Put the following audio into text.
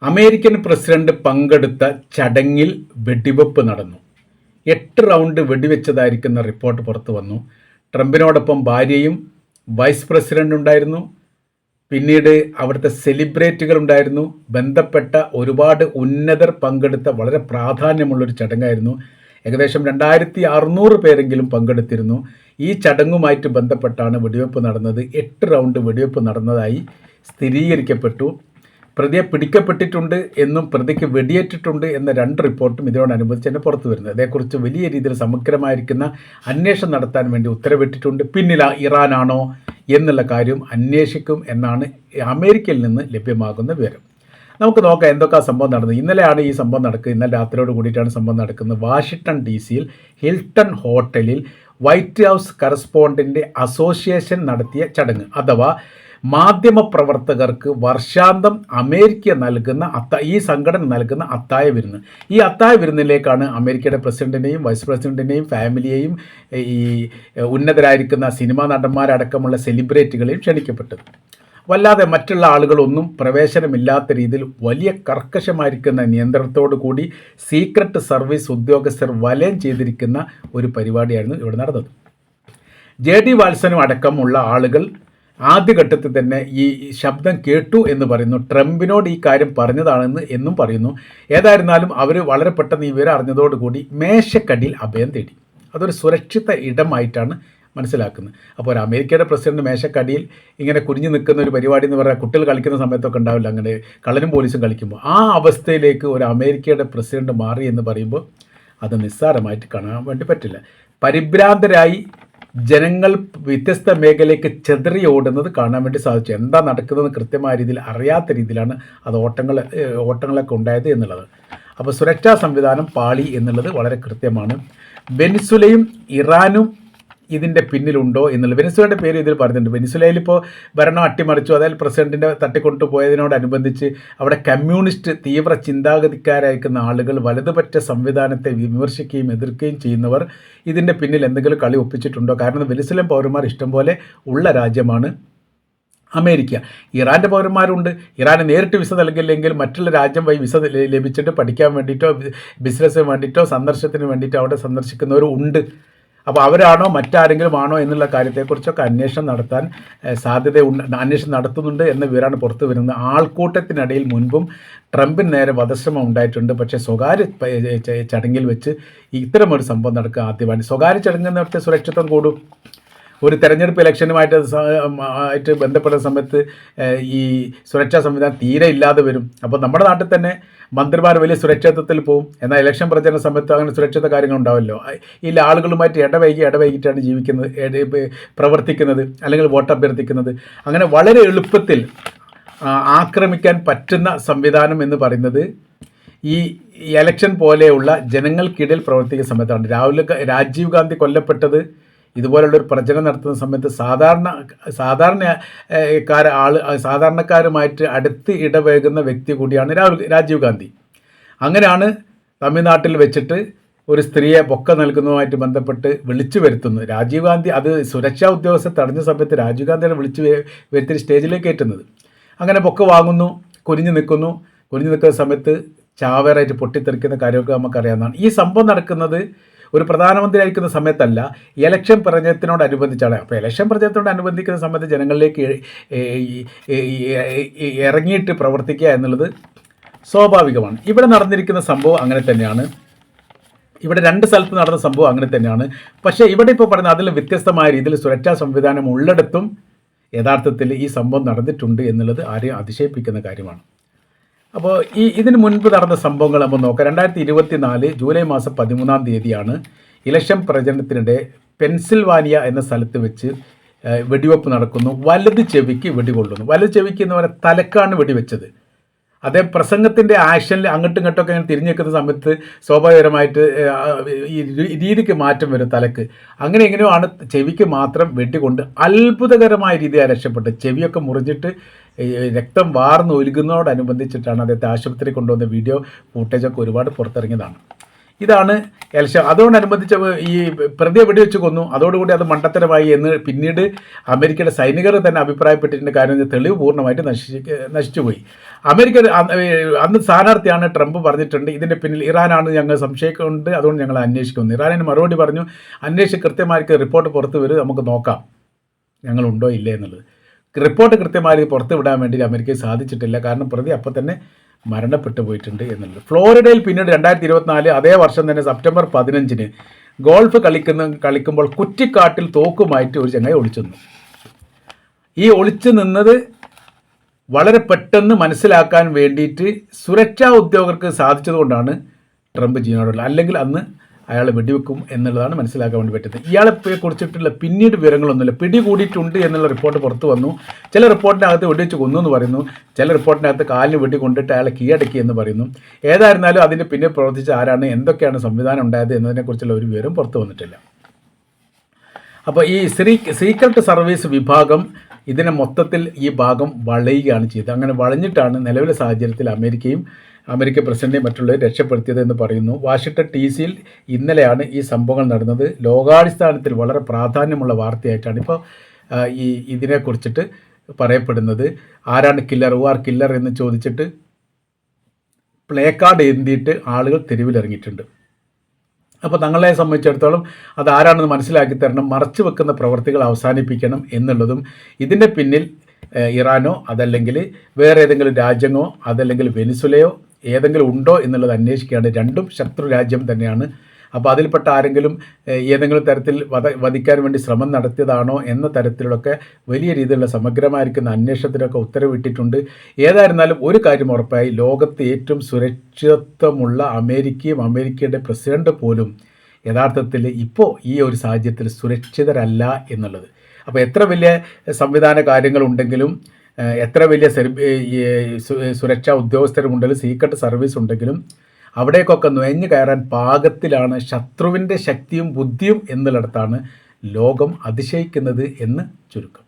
American president പങ്കെടുത്ത ചടങ്ങിൽ വെടിവെപ്പ് നടന്നു. 8 റൗണ്ട് വെടിവെച്ചതായിരിക്കുന്ന റിപ്പോർട്ട് പുറത്തു വന്നു. ട്രംപിനോടൊപ്പം ഭാര്യയും വൈസ് പ്രസിഡന്റ് ഉണ്ടായിരുന്നു. പിന്നീട് അവിടുത്തെ സെലിബ്രിറ്റികൾ ഉണ്ടായിരുന്നു. ബന്ധപ്പെട്ട ഒരുപാട് ഉന്നതർ പങ്കെടുത്ത വളരെ പ്രാധാന്യമുള്ളൊരു ചടങ്ങായിരുന്നു. ഏകദേശം 2600 പേരെങ്കിലും പങ്കെടുത്തിരുന്നു. ഈ ചടങ്ങുമായിട്ട് ബന്ധപ്പെട്ടാണ് വെടിവെപ്പ് നടന്നത്. 8 റൗണ്ട് വെടിവെപ്പ് നടന്നതായി സ്ഥിരീകരിക്കപ്പെട്ടു. പ്രതിയെ പിടിക്കപ്പെട്ടിട്ടുണ്ട് എന്നും പ്രതിക്ക് വെടിയേറ്റിട്ടുണ്ട് എന്ന 2 റിപ്പോർട്ടും ഇതിനോടനുബന്ധിച്ച് തന്നെ പുറത്തു വരുന്നത്. അതേക്കുറിച്ച് വലിയ രീതിയിൽ സമഗ്രമായിരിക്കുന്ന അന്വേഷണം നടത്താൻ വേണ്ടി ഉത്തരവിട്ടിട്ടുണ്ട്. പിന്നിൽ ഇറാനാണോ എന്നുള്ള കാര്യം അന്വേഷിക്കും എന്നാണ് അമേരിക്കയിൽ നിന്ന് ലഭ്യമാകുന്ന വിവരം. നമുക്ക് നോക്കാം എന്തൊക്കെ സംഭവം നടന്നത്. ഇന്നലെയാണ് ഈ സംഭവം നടക്കുന്നത്. ഇന്നലെ രാത്രിയോട് കൂടിയിട്ടാണ് സംഭവം നടക്കുന്നത്. വാഷിംഗ്ടൺ DC-യിൽ ഹിൽട്ടൺ ഹോട്ടലിൽ വൈറ്റ് ഹൗസ് കറസ്പോണ്ടൻ്റ് അസോസിയേഷൻ നടത്തിയ ചടങ്ങ്, അഥവാ മാധ്യമപ്രവർത്തകർക്ക് വർഷാന്തം അമേരിക്ക നൽകുന്ന ഈ സംഘടന നൽകുന്ന അത്തായ വിരുന്ന്. ഈ അത്തായ വിരുന്നിലേക്കാണ് അമേരിക്കയുടെ പ്രസിഡന്റിനെയും വൈസ് പ്രസിഡന്റിനെയും ഫാമിലിയെയും ഈ ഉന്നതരായിരിക്കുന്ന സിനിമാ നടന്മാരടക്കമുള്ള സെലിബ്രിറ്റികളെയും ക്ഷണിക്കപ്പെട്ടത്. വല്ലാതെ മറ്റുള്ള ആളുകളൊന്നും പ്രവേശനമില്ലാത്ത രീതിയിൽ വലിയ കർക്കശമായിരിക്കുന്ന നിയന്ത്രണത്തോടു കൂടി സീക്രട്ട് സർവീസ് ഉദ്യോഗസ്ഥർ വലയം ചെയ്തിരിക്കുന്ന ഒരു പരിപാടിയായിരുന്നു ഇവിടെ നടന്നത്. JD വാത്സനും അടക്കമുള്ള ആളുകൾ ആദ്യഘട്ടത്തിൽ തന്നെ ഈ ശബ്ദം കേട്ടു എന്ന് പറയുന്നു. ട്രംപിനോട് ഈ കാര്യം പറഞ്ഞതാണെന്ന് എന്നും പറയുന്നു. ഏതായിരുന്നാലും അവർ വളരെ പെട്ടെന്ന് ഈ വിവരം അറിഞ്ഞതോടുകൂടി മേശക്കടിയിൽ അഭയം തേടി. അതൊരു സുരക്ഷിത ഇടമായിട്ടാണ് മനസ്സിലാക്കുന്നത്. അപ്പോൾ ഒരു അമേരിക്കയുടെ പ്രസിഡന്റ് മേശക്കടിയിൽ ഇങ്ങനെ കുനിഞ്ഞു നിൽക്കുന്ന ഒരു പരിപാടി എന്ന് പറഞ്ഞാൽ കുട്ടികൾ കളിക്കുന്ന സമയത്തൊക്കെ ഉണ്ടാവില്ല, അങ്ങനെ കള്ളനും പോലീസും കളിക്കുമ്പോൾ ആ അവസ്ഥയിലേക്ക് ഒരു അമേരിക്കയുടെ പ്രസിഡന്റ് മാറി എന്ന് പറയുമ്പോൾ അത് നിസ്സാരമായിട്ട് കാണാൻ വേണ്ടി പറ്റില്ല. പരിഭ്രാന്തരായി ജനങ്ങൾ വ്യത്യസ്ത മേഖലയ്ക്ക് ചെതറി ഓടുന്നത് കാണാൻ വേണ്ടി സാധിച്ചു. എന്താ നടക്കുന്നതെന്ന് കൃത്യമായ രീതിയിൽ അറിയാത്ത രീതിയിലാണ് അത് ഓട്ടങ്ങളൊക്കെ ഉണ്ടായത് എന്നുള്ളത്. അപ്പോൾ സുരക്ഷാ സംവിധാനം പാളി എന്നുള്ളത് വളരെ കൃത്യമാണ്. വെനിസ്വേലയും ഇറാനും ഇതിൻ്റെ പിന്നിലുണ്ടോ എന്നുള്ളത്. വെനിസ്വേലയുടെ പേര് ഇതിൽ പറയുന്നുണ്ട്. വെനിസ്വേലയിൽ ഇപ്പോൾ ഭരണം അട്ടിമറിച്ചു, അതായത് പ്രസിഡന്റിൻ്റെ തട്ടിക്കൊണ്ടുപോയതിനോടനുബന്ധിച്ച് അവിടെ കമ്മ്യൂണിസ്റ്റ് തീവ്ര ചിന്താഗതിക്കാരായിരിക്കുന്ന ആളുകൾ വലതുപറ്റ സംവിധാനത്തെ വിമർശിക്കുകയും എതിർക്കുകയും ചെയ്യുന്നവർ ഇതിൻ്റെ പിന്നിൽ എന്തെങ്കിലും കളി ഒപ്പിച്ചിട്ടുണ്ടോ? കാരണം വെനിസ്വേലൻ പൗരന്മാർ ഇഷ്ടംപോലെ ഉള്ള രാജ്യമാണ് അമേരിക്ക. ഇറാൻ്റെ പൗരന്മാരുണ്ട്. ഇറാന് നേരിട്ട് വിസ നൽകില്ലെങ്കിൽ മറ്റുള്ള രാജ്യം വഴി വിസ ലഭിച്ചിട്ട് പഠിക്കാൻ വേണ്ടിയിട്ടോ ബിസിനസ്സിന് വേണ്ടിയിട്ടോ സന്ദർശനത്തിന് വേണ്ടിയിട്ടോ അവിടെ സന്ദർശിക്കുന്നവരും ഉണ്ട്. അപ്പോൾ അവരാണോ മറ്റാരെങ്കിലും ആണോ എന്നുള്ള കാര്യത്തെക്കുറിച്ചൊക്കെ അന്വേഷണം നടത്താൻ അന്വേഷണം നടത്തുന്നുണ്ട് എന്ന വിവരമാണ് പുറത്തു വരുന്നത്. ആൾക്കൂട്ടത്തിനിടയിൽ മുൻപും ട്രംപിന് നേരെ വധശ്രമം ഉണ്ടായിട്ടുണ്ട്. പക്ഷേ സ്വകാര്യ ചടങ്ങിൽ വെച്ച് ഇത്തരമൊരു സംഭവം നടക്കുക ആദ്യമാണ്. സ്വകാര്യ ചടങ്ങ് നടത്തിയ സുരക്ഷിതത്വം കൂടും. ഒരു തെരഞ്ഞെടുപ്പ് ഇലക്ഷനുമായിട്ട് ബന്ധപ്പെടുന്ന സമയത്ത് ഈ സുരക്ഷാ സംവിധാനം തീരെ ഇല്ലാതെ വരും. അപ്പോൾ നമ്മുടെ നാട്ടിൽ തന്നെ മന്ത്രിമാർ വലിയ സുരക്ഷിതത്വത്തിൽ പോകും. എന്നാൽ ഇലക്ഷൻ പ്രചരണ സമയത്ത് അങ്ങനെ സുരക്ഷിത കാര്യങ്ങൾ ഉണ്ടാവില്ലോ. ഈ ആളുകളുമായിട്ട് ഇടവൈകിട്ടാണ് പ്രവർത്തിക്കുന്നത് അല്ലെങ്കിൽ വോട്ട് അഭ്യർത്ഥിക്കുന്നത്. അങ്ങനെ വളരെ എളുപ്പത്തിൽ ആക്രമിക്കാൻ പറ്റുന്ന സംവിധാനം എന്ന് പറയുന്നത് ഈ ഇലക്ഷൻ പോലെയുള്ള ജനങ്ങൾക്കിടയിൽ പ്രവർത്തിക്കുന്ന സമയത്താണ്. രാജീവ് ഗാന്ധി കൊല്ലപ്പെട്ടത് ഇതുപോലുള്ളൊരു പ്രചരണം നടത്തുന്ന സമയത്ത് സാധാരണക്കാരുമായിട്ട് അടുത്ത് ഇടപഴകുന്ന വ്യക്തി കൂടിയാണ് രാജീവ് ഗാന്ധി. അങ്ങനെയാണ് തമിഴ്നാട്ടിൽ വെച്ചിട്ട് ഒരു സ്ത്രീയെ പൊക്ക നൽകുന്നതുമായിട്ട് ബന്ധപ്പെട്ട് വിളിച്ചു വരുത്തുന്നത്. രാജീവ് ഗാന്ധി അത് സുരക്ഷാ ഉദ്യോഗസ്ഥർ തടഞ്ഞ സമയത്ത് രാജീവ് ഗാന്ധിയെ വിളിച്ചു വരുത്തി സ്റ്റേജിലേക്ക് കയറ്റുന്നത്. അങ്ങനെ പൊക്ക വാങ്ങുന്നു, കുനിഞ്ഞു നിൽക്കുന്ന സമയത്ത് ചാവേറായിട്ട് പൊട്ടിത്തെറിക്കുന്ന കാര്യമൊക്കെ നമുക്കറിയാവുന്നതാണ്. ഈ സംഭവം നടക്കുന്നത് ഒരു പ്രധാനമന്ത്രി ആയിരിക്കുന്ന സമയത്തല്ല, ഇലക്ഷൻ പ്രചരണത്തിനോടനുബന്ധിച്ചാണ്. അപ്പോൾ ഇലക്ഷൻ പ്രചരണത്തിനോടനുബന്ധിക്കുന്ന സമയത്ത് ജനങ്ങളിലേക്ക് ഇറങ്ങിയിട്ട് പ്രവർത്തിക്കുക എന്നുള്ളത് സ്വാഭാവികമാണ്. ഇവിടെ നടന്നിരിക്കുന്ന സംഭവം അങ്ങനെ തന്നെയാണ്. ഇവിടെ 2 സ്ഥലത്ത് നടന്ന സംഭവം അങ്ങനെ തന്നെയാണ്. പക്ഷേ ഇവിടെ ഇപ്പോൾ പറയുന്നത് അതിൽ വ്യത്യസ്തമായ രീതിയിൽ സുരക്ഷാ സംവിധാനം ഉള്ളിടത്തും യഥാർത്ഥത്തിൽ ഈ സംഭവം നടന്നിട്ടുണ്ട് എന്നുള്ളത് ആരെയും അതിശയിപ്പിക്കുന്ന കാര്യമാണ്. അപ്പോൾ ഇതിന് മുൻപ് നടന്ന സംഭവങ്ങൾ നമ്മൾ നോക്കാം. 2024 ജൂലൈ മാസം 13-ാം തീയതിയാണ് ഇലക്ഷൻ പ്രചരണത്തിനിടെ പെൻസിൽവാനിയ എന്ന സ്ഥലത്ത് വെച്ച് വെടിവെപ്പ് നടക്കുന്നു. വലത് ചെവിക്ക് വെടികൊള്ളുന്നു. വലത് ചെവിക്ക് എന്ന് പറയുന്ന തലക്കാണ് വെടിവെച്ചത്. അതേ പ്രസംഗത്തിൻ്റെ ആക്ഷനിൽ അങ്ങോട്ടും ഇങ്ങോട്ടൊക്കെ ഇങ്ങനെ തിരിഞ്ഞു നിൽക്കുന്ന സമയത്ത് സ്വാഭാവികമായിട്ട് ഈ രീതിക്ക് മാറ്റം വരും തലക്ക്. അങ്ങനെ എങ്ങനെയാണ് ചെവിക്ക് മാത്രം വെട്ടിക്കൊണ്ട് അത്ഭുതകരമായ രീതിയിൽ രക്ഷപ്പെട്ടത്. ചെവിയൊക്കെ മുറിഞ്ഞിട്ട് രക്തം വാർന്നൊഴുകുന്നതോടനുബന്ധിച്ചിട്ടാണ് അദ്ദേഹത്തെ ആശുപത്രി കൊണ്ടുവന്ന വീഡിയോ ഫൂട്ടേജൊക്കെ ഒരുപാട് പുറത്തിറങ്ങിയതാണ്. ഇതാണ് അതോടനുബന്ധിച്ച് ഈ പ്രതിയെ വെടിവെച്ച് കൊന്നു, അതോടുകൂടി അത് മണ്ടത്തരമായി എന്ന് പിന്നീട് അമേരിക്കയുടെ സൈനികർ തന്നെ അഭിപ്രായപ്പെട്ടിട്ടുണ്ട്. കാരണം തെളിവ് പൂർണ്ണമായിട്ട് നശിച്ചുപോയി. അമേരിക്ക അന്ന് സ്ഥാനാർത്ഥിയാണ് ട്രംപ് പറഞ്ഞിട്ടുണ്ട്, ഇതിൻ്റെ പിന്നിൽ ഇറാനാണ് ഞങ്ങൾ സംശയിക്കുന്നുണ്ട്, അതുകൊണ്ട് ഞങ്ങൾ അന്വേഷിക്കുന്നു. ഇറാനിന് മറുപടി പറഞ്ഞു, അന്വേഷിച്ച് കൃത്യമായിട്ട് റിപ്പോർട്ട് പുറത്ത് വരും, നമുക്ക് നോക്കാം ഞങ്ങളുണ്ടോ ഇല്ലേ എന്നുള്ളത്. റിപ്പോർട്ട് കൃത്യമായി പുറത്ത് വിടാൻ വേണ്ടി അമേരിക്കയ്ക്ക് സാധിച്ചിട്ടില്ല. കാരണം പ്രതി അപ്പം തന്നെ മരണപ്പെട്ടു പോയിട്ടുണ്ട് എന്നുള്ളത്. ഫ്ലോറിഡയിൽ പിന്നീട് 2024 അതേ വർഷം തന്നെ സെപ്റ്റംബർ 15 ഗോൾഫ് കളിക്കുമ്പോൾ കുറ്റിക്കാട്ടിൽ തോക്കുമായിട്ട് ഒരു ചങ്ങായി ഒളിച്ചു നിന്നു. ഈ ഒളിച്ചു നിന്നത് വളരെ പെട്ടെന്ന് മനസ്സിലാക്കാൻ വേണ്ടിയിട്ട് സുരക്ഷാ ഉദ്യോഗസ്ഥർക്ക് സാധിച്ചതുകൊണ്ടാണ് ട്രംപ് ജീവനോടുള്ളത്. അല്ലെങ്കിൽ അന്ന് അയാൾ വെടിവെക്കും എന്നുള്ളതാണ് മനസ്സിലാക്കാൻ വേണ്ടി പറ്റുന്നത്. ഇയാളെ കുറിച്ചിട്ടുള്ള പിന്നീട് വിവരങ്ങളൊന്നുമില്ല. പിടികൂടിയിട്ടുണ്ട് എന്നുള്ള റിപ്പോർട്ട് പുറത്ത് വന്നു. ചില റിപ്പോർട്ടിനകത്ത് വെടിവെച്ച് കൊന്നു എന്ന് പറയുന്നു, ചില റിപ്പോർട്ടിനകത്ത് കാലിന് വെടി കൊണ്ടിട്ട് അയാളെ കീഴടക്കി എന്ന് പറയുന്നു. ഏതായിരുന്നാലും അതിൻ്റെ പിന്നിൽ പ്രവർത്തിച്ച ആരാണ്, എന്തൊക്കെയാണ് സംവിധാനം ഉണ്ടായത് എന്നതിനെക്കുറിച്ചുള്ള ഒരു വിവരം പുറത്ത് വന്നിട്ടില്ല. അപ്പോൾ ഈ സീക്രട്ട് സർവീസ് വിഭാഗം ഇതിനെ മൊത്തത്തിൽ ഈ ഭാഗം വളയുകയാണ് ചെയ്തത്. അങ്ങനെ വളഞ്ഞിട്ടാണ് നിലവിലെ സാഹചര്യത്തിൽ അമേരിക്ക പ്രസിഡന്റിനെ മറ്റുള്ളവർ രക്ഷപ്പെടുത്തിയത് എന്ന് പറയുന്നു. വാഷിംഗ്ടൺ DC ഇന്നലെയാണ് ഈ സംഭവങ്ങൾ നടന്നത്. ലോകാടിസ്ഥാനത്തിൽ വളരെ പ്രാധാന്യമുള്ള വാർത്തയായിട്ടാണ് ഇപ്പോൾ ഇതിനെക്കുറിച്ചിട്ട് പറയപ്പെടുന്നത്. ആരാണ് കില്ലർ എന്ന് ചോദിച്ചിട്ട് പ്ലേ കാർഡ് ഏന്തിയിട്ട് ആളുകൾ തെരുവിലിറങ്ങിയിട്ടുണ്ട്. അപ്പോൾ തങ്ങളെ സംബന്ധിച്ചിടത്തോളം അത് ആരാണെന്ന് മനസ്സിലാക്കി തരണം, മറച്ചു വെക്കുന്ന പ്രവർത്തികൾ അവസാനിപ്പിക്കണം എന്നുള്ളതും, ഇതിൻ്റെ പിന്നിൽ ഇറാനോ അതല്ലെങ്കിൽ വേറെ ഏതെങ്കിലും രാജ്യമോ അതല്ലെങ്കിൽ വെനിസുലയോ ഏതെങ്കിലും ഉണ്ടോ എന്നുള്ളത് അന്വേഷിക്കുകയാണ്. രണ്ടും ശത്രു രാജ്യം തന്നെയാണ്. അപ്പോൾ അതിൽപ്പെട്ട ആരെങ്കിലും ഏതെങ്കിലും തരത്തിൽ വധിക്കാൻ വേണ്ടി ശ്രമം നടത്തിയതാണോ എന്ന തരത്തിലൊക്കെ വലിയ രീതിയിലുള്ള സമഗ്രമായിരിക്കുന്ന അന്വേഷണത്തിനൊക്കെ ഉത്തരവിട്ടിട്ടുണ്ട്. ഏതായിരുന്നാലും ഒരു കാര്യം ഉറപ്പായി, ലോകത്ത് ഏറ്റവും സുരക്ഷിതത്വമുള്ള അമേരിക്കയുടെ പ്രസിഡന്റ് പോലും യഥാർത്ഥത്തിൽ ഇപ്പോൾ ഈ ഒരു സാഹചര്യത്തിൽ സുരക്ഷിതരല്ല എന്നുള്ളത്. അപ്പോൾ എത്ര വലിയ സംവിധാന കാര്യങ്ങളുണ്ടെങ്കിലും, എത്ര വലിയ സുരക്ഷാ ഉദ്യോഗസ്ഥരുമുണ്ടെങ്കിലും, സീക്രട്ട് സർവീസ് ഉണ്ടെങ്കിലും അവിടേക്കൊക്കെ നുഴഞ്ഞു കയറാൻ പാകത്തിലാണ് ശത്രുവിൻ്റെ ശക്തിയും ബുദ്ധിയും എന്നുള്ളിടത്താണ് ലോകം അതിശയിക്കുന്നത് എന്ന് ചുരുക്കം.